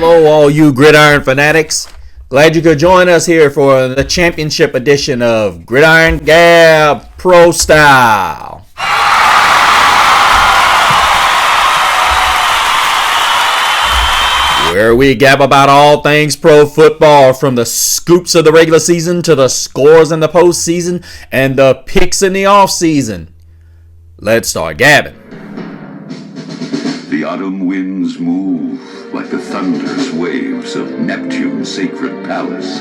Hello, all you gridiron fanatics. Glad you could join us here for the championship edition of Gridiron Gab Pro Style. Where we gab about all things pro football, from the scoops of the regular season to the scores in the postseason and the picks in the offseason. Let's start gabbing. The autumn winds move like the thunderous waves of Neptune's sacred palace.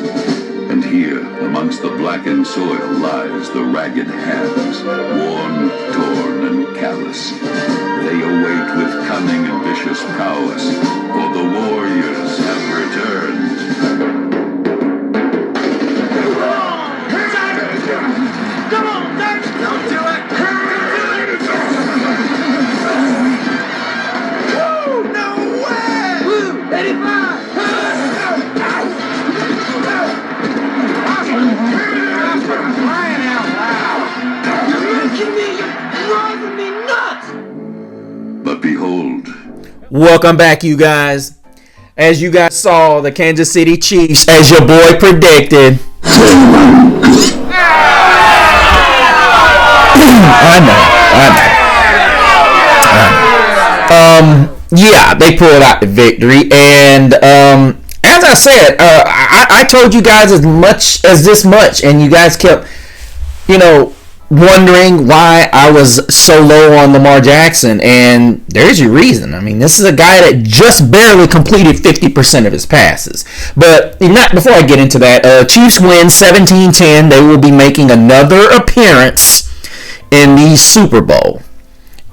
And here, amongst the blackened soil, lies the ragged hands, worn, torn, and callous. They await with cunning and vicious prowess, for the warriors have returned. Come on, Dirt! Don't do it! Woo! No way! Woo! 85! Crying out loud! You're making me, you're driving me nuts! But behold, Welcome back, you guys. As you guys saw, the Kansas City Chiefs, as your boy predicted. Yeah, they pulled out the victory, and as I said, I told you guys as much as this much, and you guys kept, wondering why I was so low on Lamar Jackson, and there's your reason. I mean, this is a guy that just barely completed 50% of his passes. But not before I get into that, Chiefs win 17-10. They will be making another appearance in the Super Bowl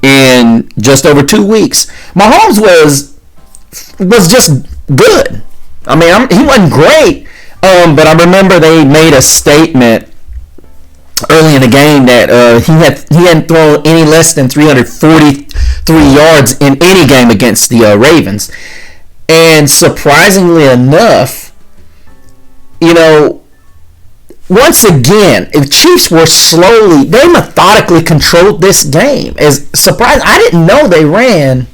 in just over 2 weeks. Mahomes was just good. I mean, he wasn't great, but I remember they made a statement early in the game that he hadn't thrown any less than 343 yards in any game against the Ravens. And surprisingly enough, once again, the Chiefs were they methodically controlled this game. As surprised, I didn't know they ran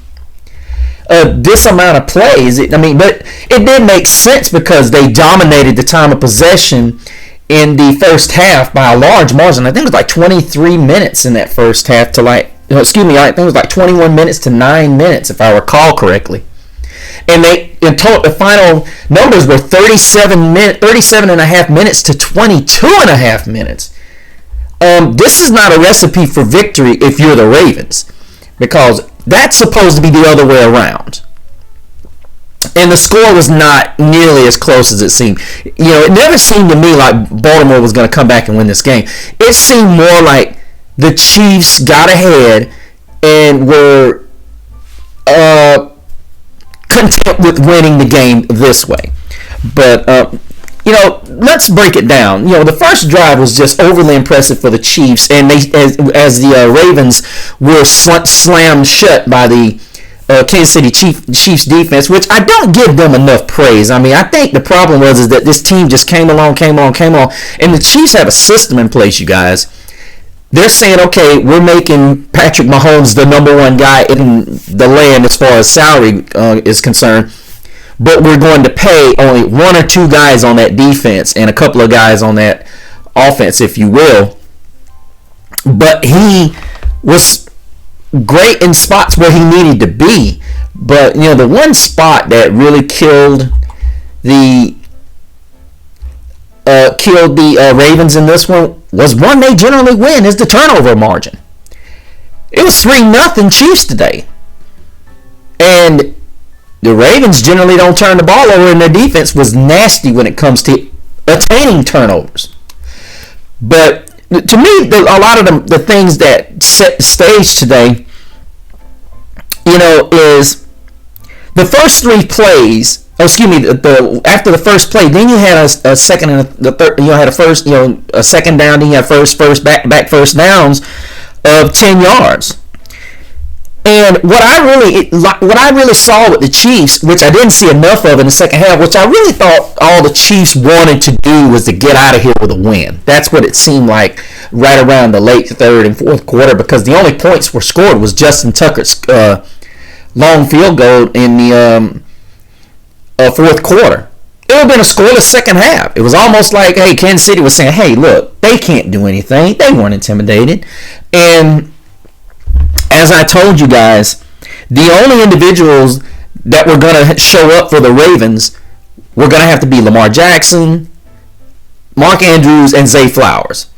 this amount of plays. But it did make sense because they dominated the time of possession in the first half by a large margin. I think it was like 23 minutes in that first half to I think it was like 21 minutes to 9 minutes, if I recall correctly. And the final numbers were 37 and a half minutes to 22 and a half minutes. This is not a recipe for victory if you're the Ravens, because that's supposed to be the other way around. And the score was not nearly as close as it seemed. It never seemed to me like Baltimore was going to come back and win this game. It seemed more like the Chiefs got ahead and were content with winning the game this way. But, let's break it down. The first drive was just overly impressive for the Chiefs, and as the Ravens were slammed shut by the Kansas City Chiefs defense, which I don't give them enough praise. I mean, I think the problem was that this team just came along, and the Chiefs have a system in place, you guys. They're saying, okay, we're making Patrick Mahomes the number one guy in the land as far as salary is concerned, but we're going to pay only one or two guys on that defense and a couple of guys on that offense, if you will. But he was great in spots where he needed to be, but the one spot that really killed the Ravens in this one was one they generally win, is the turnover margin. It was 3-0 Chiefs today, and the Ravens generally don't turn the ball over, and their defense was nasty when it comes to attaining turnovers. But to me, a lot of the things that set the stage today, is the first three plays. After the first play, then you had a second and the third. You had a second down. Then you had first back first downs of 10 yards. And what I really saw with the Chiefs, which I didn't see enough of in the second half, which I really thought all the Chiefs wanted to do was to get out of here with a win. That's what it seemed like right around the late third and fourth quarter, because the only points were scored was Justin Tucker's long field goal in the fourth quarter. It would have been a scoreless second half. It was almost like, hey, Kansas City was saying, hey, look, they can't do anything. They weren't intimidated. And as I told you guys, the only individuals that were going to show up for the Ravens were going to have to be Lamar Jackson, Mark Andrews, and Zay Flowers.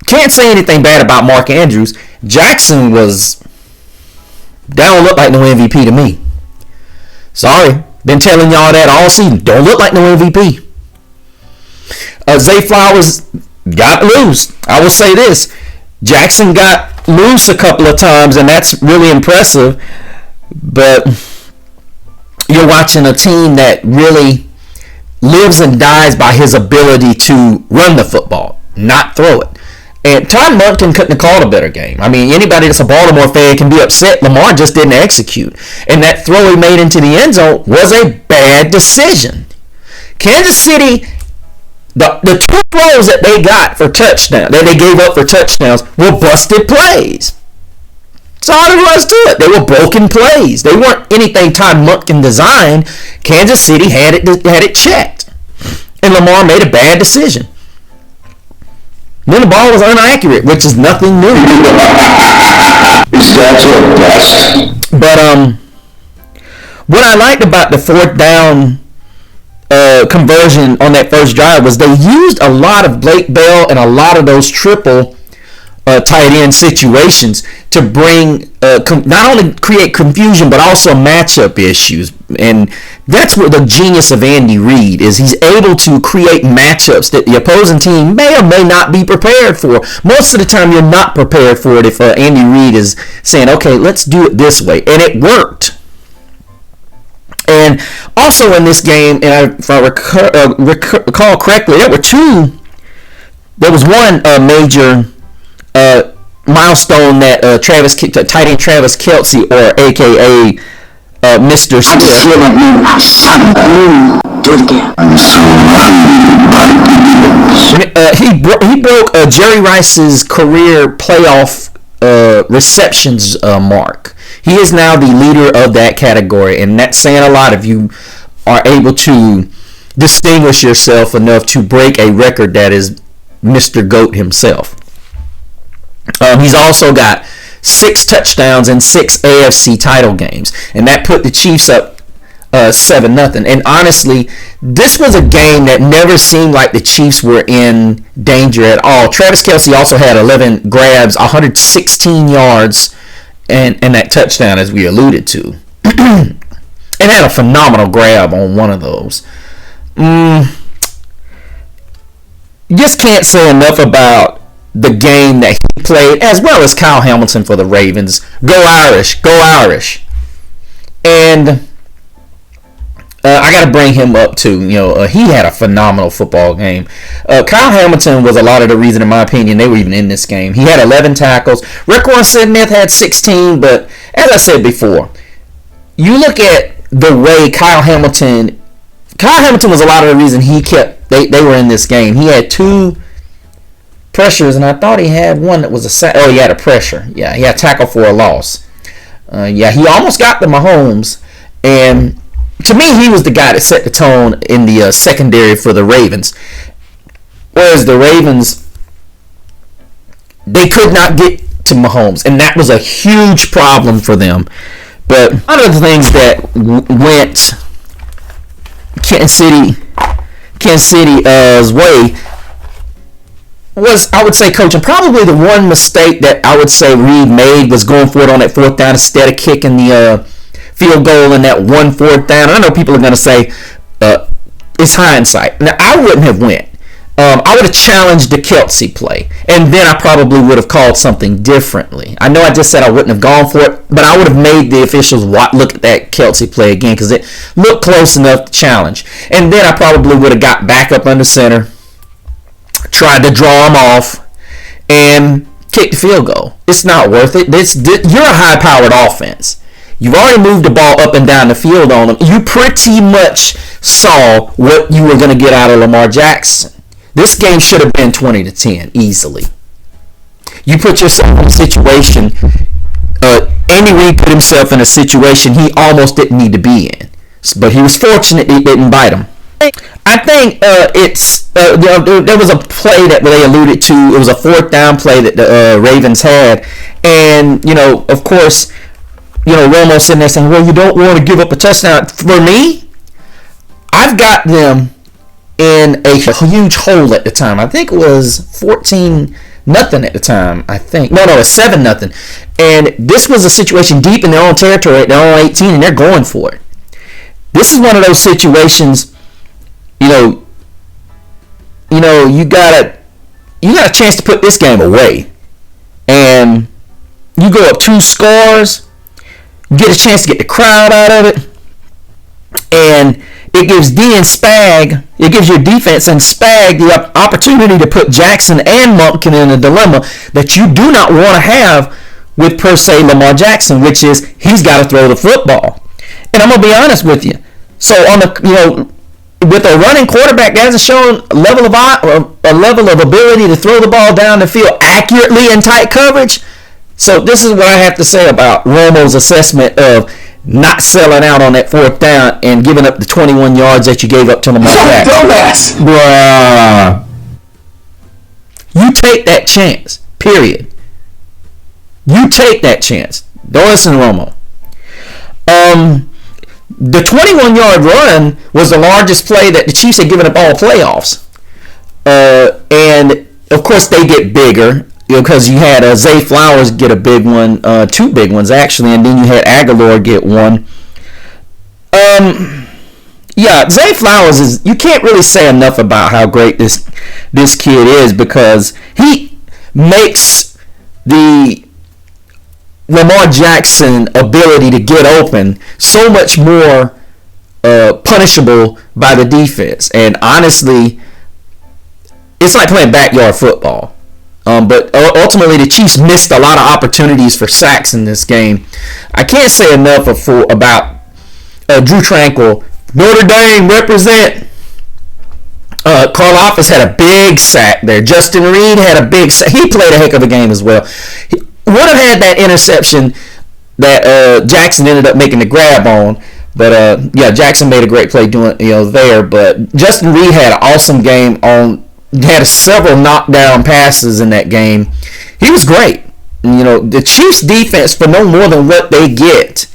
Can't say anything bad about Mark Andrews. Jackson that don't look like no MVP to me. Sorry. Been telling y'all that all season. Don't look like no MVP. Zay Flowers got loose. I will say this. Jackson got loose a couple of times, and that's really impressive. But you're watching a team that really lives and dies by his ability to run the football, not throw it. And Todd Monken couldn't have called a better game. I mean, anybody that's a Baltimore fan can be upset. Lamar just didn't execute. And that throw he made into the end zone was a bad decision. Kansas City, the two throws that they got for touchdowns, that they gave up for touchdowns, were busted plays. That's all there was to it. They were broken plays. They weren't anything Todd Monken designed. Kansas City had it checked. And Lamar made a bad decision. Then the ball was inaccurate, which is nothing new. Is that your best? But what I liked about the fourth down conversion on that first drive was they used a lot of Blake Bell and a lot of those triple tight end situations to bring not only create confusion but also matchup issues. And that's what the genius of Andy Reid is. He's able to create matchups that the opposing team may or may not be prepared for. Most of the time you're not prepared for it if Andy Reid is saying, okay, let's do it this way. And it worked. And also in this game, and if I recall correctly, there was one major milestone that tight end Travis Kelce, or AKA Mr. Stiff. He broke Jerry Rice's career playoff receptions mark. He is now the leader of that category, and that's saying a lot if you are able to distinguish yourself enough to break a record that is Mr. GOAT himself. He's also got 6 touchdowns in 6 AFC title games, and that put the Chiefs up 7-0. And honestly, this was a game that never seemed like the Chiefs were in danger at all. Travis Kelce also had 11 grabs, 116 yards, and that touchdown, as we alluded to. And had a phenomenal grab on one of those. Just can't say enough about the game that he played, as well as Kyle Hamilton for the Ravens. Go Irish, go Irish. And I got to bring him up too. He had a phenomenal football game. Kyle Hamilton was a lot of the reason, in my opinion, they were even in this game. He had 11 tackles. Rickon Smith had 16, but as I said before, you look at the way Kyle Hamilton was a lot of the reason they were in this game. He had 2 pressures, and I thought he had one that was a sack. Oh, he had a pressure. Yeah, he had tackle for a loss. He almost got to Mahomes, and to me, he was the guy that set the tone in the secondary for the Ravens. Whereas the Ravens, they could not get to Mahomes, and that was a huge problem for them. But one of the things that went Kansas City's way was, I would say, coaching. Probably the one mistake that I would say Reid made was going for it on that fourth down instead of kicking the field goal in that 1 4th down. I know people are going to say it's hindsight. Now, I wouldn't have went. I would have challenged the Kelce play, and then I probably would have called something differently. I know I just said I wouldn't have gone for it, but I would have made the officials look at that Kelce play again because it looked close enough to challenge. And then I probably would have got back up under center, tried to draw him off, and kicked the field goal. It's not worth it. You're a high-powered offense. You've already moved the ball up and down the field on them. You pretty much saw what you were going to get out of Lamar Jackson. This game should have been 20-10 easily. You put yourself in a situation. Andy Reid put himself in a situation he almost didn't need to be in. but he was fortunate it didn't bite him. I think there was a play that they alluded to. It was a fourth down play that the Ravens had, and of course, Romo sitting there saying, "Well, you don't want to give up a touchdown." For me, I've got them in a huge hole at the time. I think it was 14-0 at the time. I think no, it's 7-0, and this was a situation deep in their own territory at their own 18, and they're going for it. This is one of those situations. You got a chance to put this game away, and you go up 2 scores, you get a chance to get the crowd out of it, and it gives it gives your defense and Spag the opportunity to put Jackson and Monken in a dilemma that you do not want to have with per se Lamar Jackson, which is he's got to throw the football. And I'm gonna be honest with you. So on the with a running quarterback that hasn't shown a level of ability to throw the ball down the field accurately in tight coverage. So this is what I have to say about Romo's assessment of not selling out on that fourth down and giving up the 21 yards that you gave up to Lamar Jackson. Dumbass! Bruh. You take that chance. Period. You take that chance. Don't listen to Romo. The 21-yard run was the largest play that the Chiefs had given up all playoffs. And, of course, they get bigger because you had Zay Flowers get a big one, 2 big ones, actually, and then you had Aguilar get one. Zay Flowers is, you can't really say enough about how great this kid is because he makes the Lamar Jackson ability to get open so much more punishable by the defense. And honestly, it's like playing backyard football. But ultimately, the Chiefs missed a lot of opportunities for sacks in this game. I can't say enough about Drew Tranquill. Notre Dame represent. Karlaftis had a big sack there. Justin Reed had a big sack. He played a heck of a game as well. Would have had that interception that Jackson ended up making the grab on, but Jackson made a great play doing there. But Justin Reed had an awesome game had several knockdown passes in that game. He was great. The Chiefs defense, for no more than what they get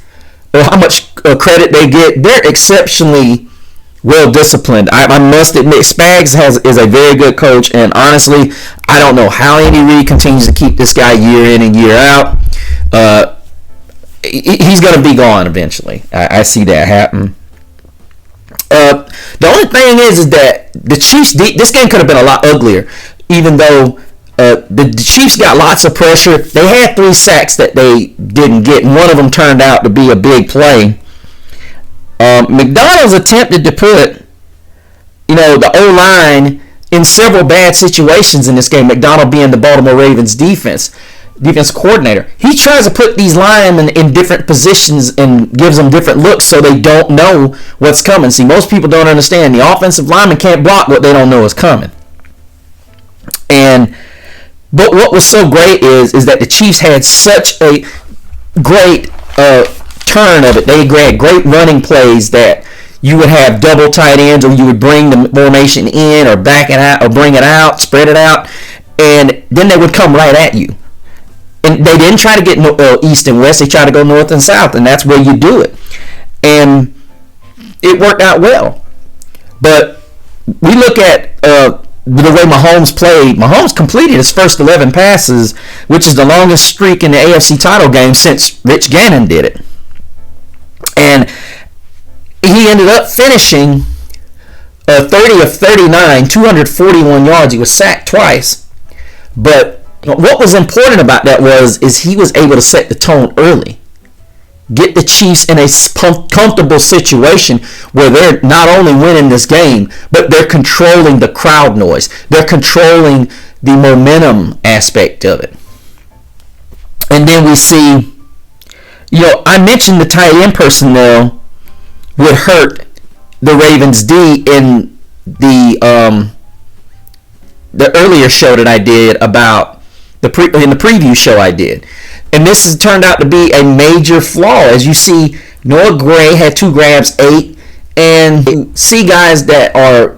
or how much credit they get, they're exceptionally well disciplined. I must admit, Spags is a very good coach, and honestly, I don't know how Andy Reid continues to keep this guy year in and year out. He's going to be gone eventually. I see that happen. The only thing is that the Chiefs, this game could have been a lot uglier, even though the Chiefs got lots of pressure. They had 3 sacks that they didn't get, and one of them turned out to be a big play. McDonald's attempted to put, the O-line in several bad situations in this game. McDonald being the Baltimore Ravens defense coordinator. He tries to put these linemen in different positions and gives them different looks so they don't know what's coming. See, most people don't understand. The offensive lineman can't block what they don't know is coming. But what was so great is that the Chiefs had such a great turn of it. They had great running plays that you would have double tight ends, or you would bring the formation in or back it out or bring it out, spread it out, and then they would come right at you. And they didn't try to get east and west. They tried to go north and south, and that's where you do it. And it worked out well. But we look at the way Mahomes played. Mahomes completed his first 11 passes, which is the longest streak in the AFC title game since Rich Gannon did it. And he ended up finishing 30 of 39, 241 yards. He was sacked twice. But what was important about that is he was able to set the tone early. Get the Chiefs in a comfortable situation where they're not only winning this game, but they're controlling the crowd noise. They're controlling the momentum aspect of it. And then we see, I mentioned the tight end personnel would hurt the Ravens D in the earlier show that I did about in the preview show I did. And this has turned out to be a major flaw. As you see, Noah Gray had 2 grabs, 8. and you see guys that are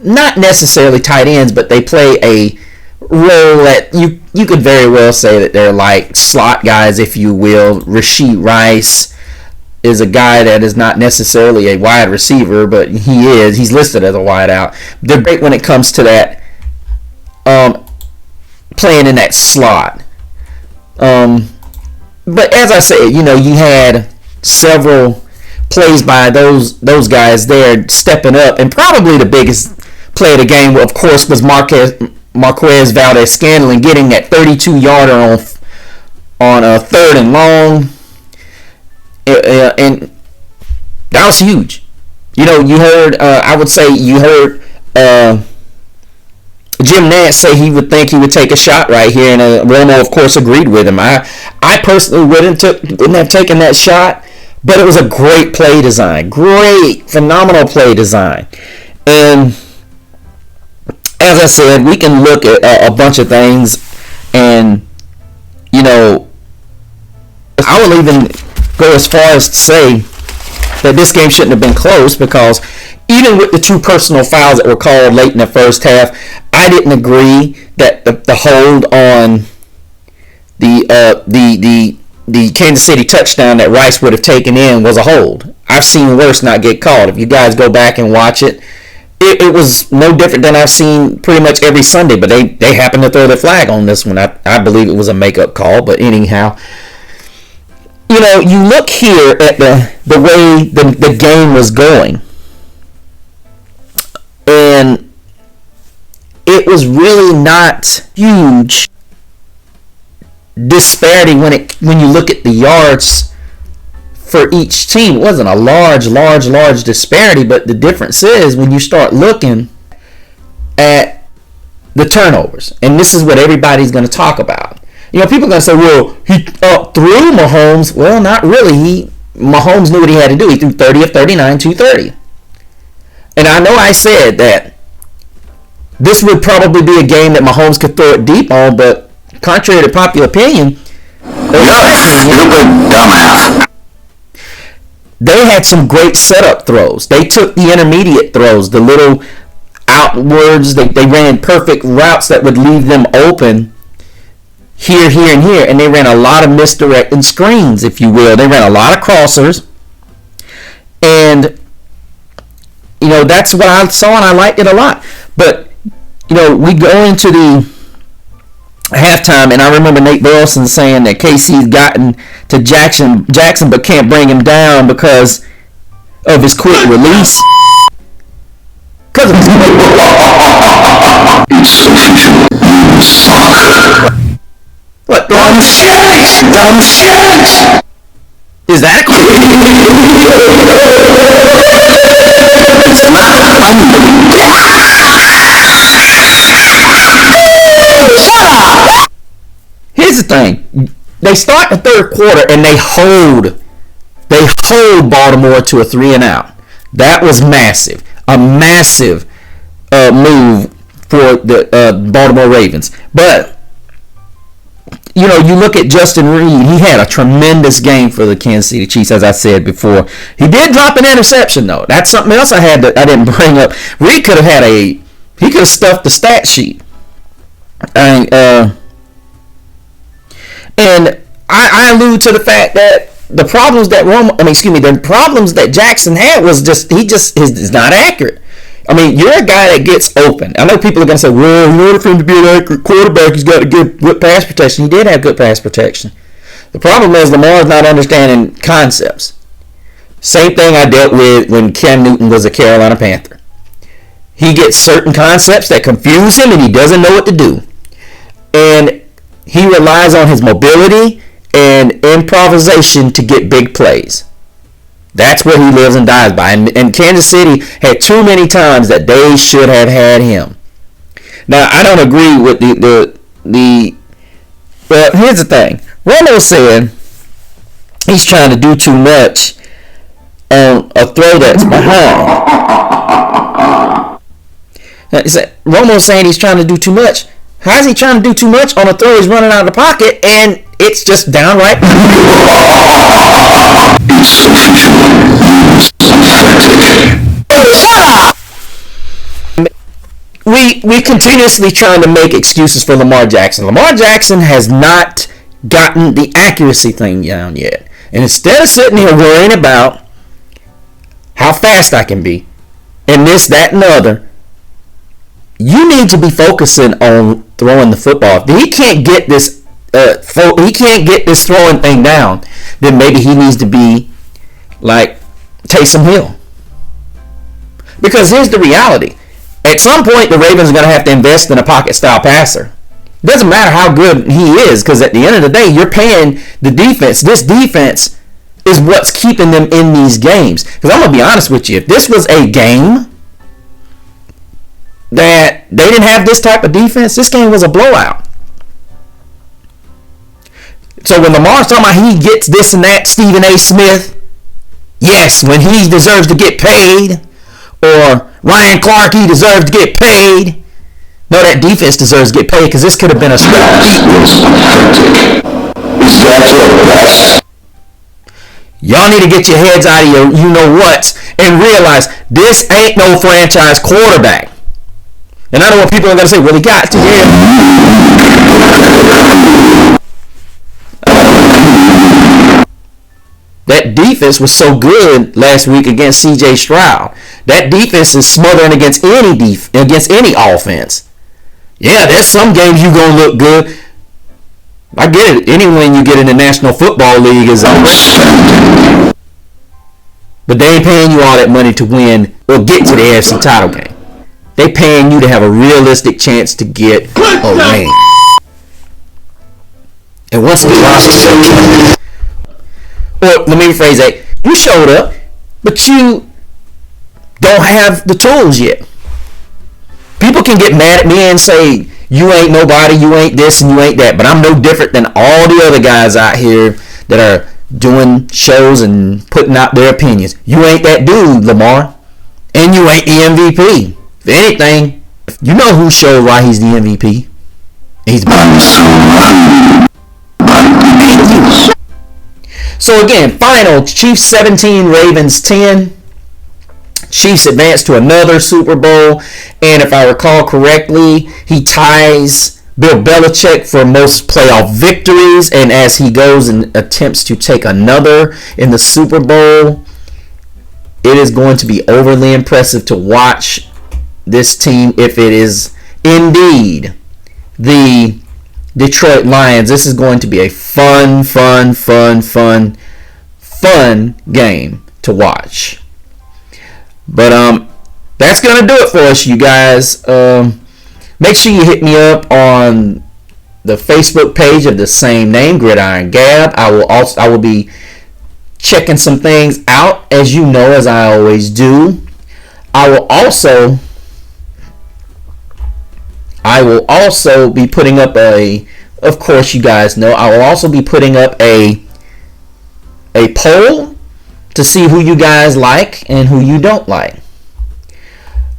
not necessarily tight ends, but they play a role that you could very well say that they're like slot guys, if you will. Rashee Rice is a guy that is not necessarily a wide receiver, but he's listed as a wide out. They're great when it comes to that, playing in that slot. But as I said, you had several plays by those guys there stepping up, and probably the biggest play of the game, of course, was Marquez Valdes-Scantling getting that 32-yarder on a 3rd and long, and that was huge. You heard, I would say you heard Jim Nantz say he would take a shot right here, and Romo, of course, agreed with him. I personally wouldn't have taken that shot, but it was a great play design, phenomenal play design. And as I said, we can look at a bunch of things, and I will even go as far as to say that this game shouldn't have been close, because even with the 2 personal fouls that were called late in the first half, I didn't agree that the hold on the Kansas City touchdown that Rice would have taken in was a hold. I've seen worse not get called. If you guys go back and watch it, it was no different than I've seen pretty much every Sunday, but they happened to throw the flag on this one. I believe it was a makeup call, but anyhow, you look here at the way the game was going, and it was really not huge disparity when you look at the yards for each team. It wasn't a large disparity, but the difference is when you start looking at the turnovers, and this is what everybody's going to talk about. People are going to say, well, he threw Mahomes. Well, not really. Mahomes knew what he had to do. He threw 30 of 39, 230. And I know I said that this would probably be a game that Mahomes could throw it deep on, but contrary to popular opinion, they had some great setup throws. They took the intermediate throws, the little outwards. They ran perfect routes that would leave them open here, and here. And they ran a lot of misdirecting screens, if you will. They ran a lot of crossers. And, that's what I saw, and I liked it a lot. But, we go into the halftime, and I remember Nate Burleson saying that KC's gotten to Jackson but can't bring him down because of his quick release. Because of his quick What? Dumb shit! Is that a quick? Here's the thing. They start the 3rd quarter and they hold Baltimore to a 3 and out. That was massive. A massive move for the Baltimore Ravens. But you look at Justin Reed. He had a tremendous game for the Kansas City Chiefs, as I said before. He did drop an interception, though. That's something else I didn't bring up. Reed could have stuffed the stat sheet. And I allude to the fact that the problems that Jackson had was is not accurate. I mean, you're a guy that gets open. I know people are going to say, well, in order for him to be an accurate quarterback, he's got to get good pass protection. He did have good pass protection. The problem is Lamar is not understanding concepts. Same thing I dealt with when Cam Newton was a Carolina Panther. He gets certain concepts that confuse him, and he doesn't know what to do. And he relies on his mobility and improvisation to get big plays. That's what he lives and dies by. And Kansas City had too many times that they should have had him. Now, I don't agree with well, here's the thing. Romo said he's trying to do too much on a throw that's behind. Romo's saying he's trying to do too much. How is he trying to do too much on a throw he's running out of the pocket and it's just downright? It's we continuously trying to make excuses for Lamar Jackson. Lamar Jackson has not gotten the accuracy thing down yet. And instead of sitting here worrying about how fast I can be, and this, that, and the other, you need to be focusing on throwing the football. If he can't get this, throwing thing down, then maybe he needs to be like Taysom Hill. Because here's the reality: at some point, the Ravens are going to have to invest in a pocket-style passer. It doesn't matter how good he is, because at the end of the day, you're paying the defense. This defense is what's keeping them in these games. Because I'm going to be honest with you, if this was a game that they didn't have this type of defense, this game was a blowout. So when Lamar's talking about he gets this and that, Stephen A. Smith, yes, when he deserves to get paid, or Ryan Clark, he deserves to get paid. No, that defense deserves to get paid, because this could have been a straight beat. Y'all need to get your heads out of your you-know-whats and realize this ain't no franchise quarterback. And I know what people are going to say, well, he got to him. That defense was so good last week against C.J. Stroud. That defense is smothering against any offense. Yeah, there's some games you're going to look good. I get it. Any win you get in the National Football League is a but they ain't paying you all that money to win or get to the AFC title game. They paying you to have a realistic chance to get a ring. And once the roster, or let me rephrase that: you showed up, but you don't have the tools yet. People can get mad at me and say, you ain't nobody, you ain't this, and you ain't that. But I'm no different than all the other guys out here that are doing shows and putting out their opinions. You ain't that dude, Lamar. And you ain't the MVP. If anything, you know who showed why he's the MVP. He's So again, final, Chiefs 17, Ravens 10. Chiefs advance to another Super Bowl, and if I recall correctly, he ties Bill Belichick for most playoff victories, and as he goes and attempts to take another in the Super Bowl, it is going to be overly impressive to watch this team if it is indeed the Detroit Lions. This is going to be a fun game to watch. But that's going to do it for us, you guys. Make sure you hit me up on the Facebook page of the same name, Gridiron Gab. I will be checking some things out, as you know, as I always do. I will also be putting up of course you guys know, I will also be putting up a poll to see who you guys like and who you don't like.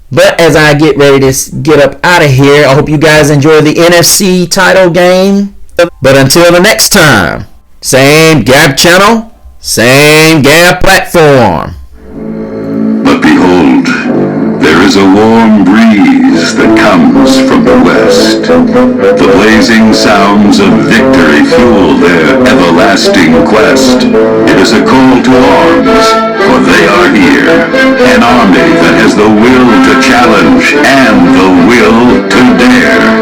But as I get ready to get up out of here, I hope you guys enjoy the NFC title game. But until the next time, same Gab channel, same Gab platform. But behold, there is a warm breeze that comes from the west. The blazing sounds of victory fuel their everlasting quest. It is a call to arms, for they are here. An army that has the will to challenge and the will to dare.